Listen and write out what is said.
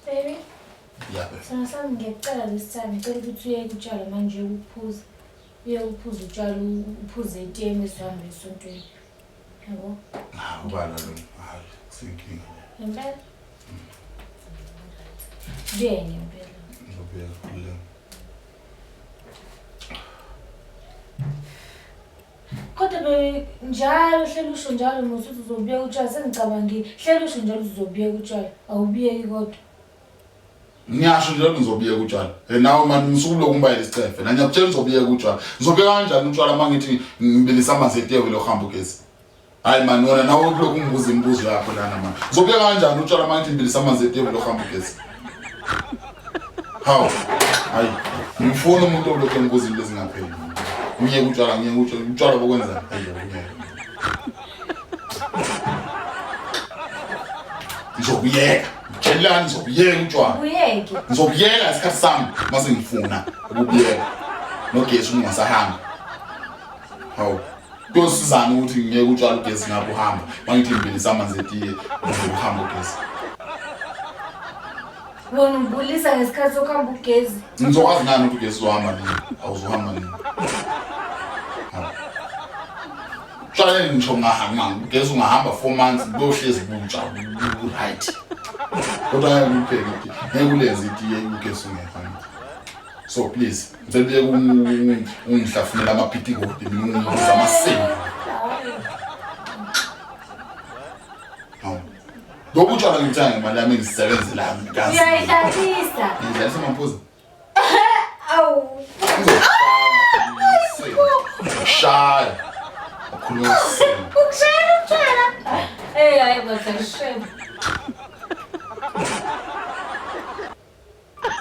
Baby. Yeah, baby. Sana sami ngiyacela this time ngicela ukuthi uyeke utshale manje ukuphuza. Uyeke uphuze utshale uphuze itiyeni esihambe esontweni. Yabo? Ubala lo. Hayi, sinkinga. Ngempela? Ngeke ngempela. Ngizobuyela kule. Kodwa njalo hleli usho njalo musuthi uzobuyeka utshale sengicabangile. Hleli usho njalo uzobuyeka utshale. Awubiyeki kodwa. Ngiyasho njalo ngizobuyeka utshwala. Nawe manje ngisuku lokumbayela isicefe. Na ngiyakutshela ngizobuyeka utshwala. Ngizobuyeka kanjani utshwala mangithi ngibilisa amanzi etiye lo hamba ugesi. Hayi man wena nawe ukuloko umbuza imibuzo yakho lana manje. Ngizobuyeka kanjani utshwala mangithi ngibilisa amanzi etiye lo hamba ugesi. Hawu. Hayi. Ngifuna umuntu olokho embuza into ezingapheli. Ngiyeke utshwala utshwala bokwenza. Hayi ngiyeke. Ngizobuyeka. Tshela ngizobuyeka utshwala. Uyeke. Ngizobuyeka isikhathi sami mase ngifuna ukubuyeka. Nogesi ungasahamba. Hawu. Kuyosizana ukuthi ngiyeke utshwala ugesi ngapho uhamba. Mangithi ngibilisa amanzi etiye uhamba ugesi. Wona ubulisa ngesikhathi sokuhamba ugesi. Ngizokwazi ngani ukuthi ugesi uzohamba nini? Awuzohamba nini? Tshwala ngisho ngahamba ugesi ungahamba 4 months kuyohlezi butsha right. Kodwa ngikupheke ngeke ulenze itiye ugesi ungefani. So please, ngicela ungihlafunela amaphiti kodwa ngimuza amaseni. Hawu. Lokhu utshwala ngithanga imali yami ngisebenze la ngikazi. Uyayihlalisa. Ngidlalisa amaphuzu. Awu. Shaya. Ukukhuluma. Ukushaya utshwala. Hayi, bathi shame.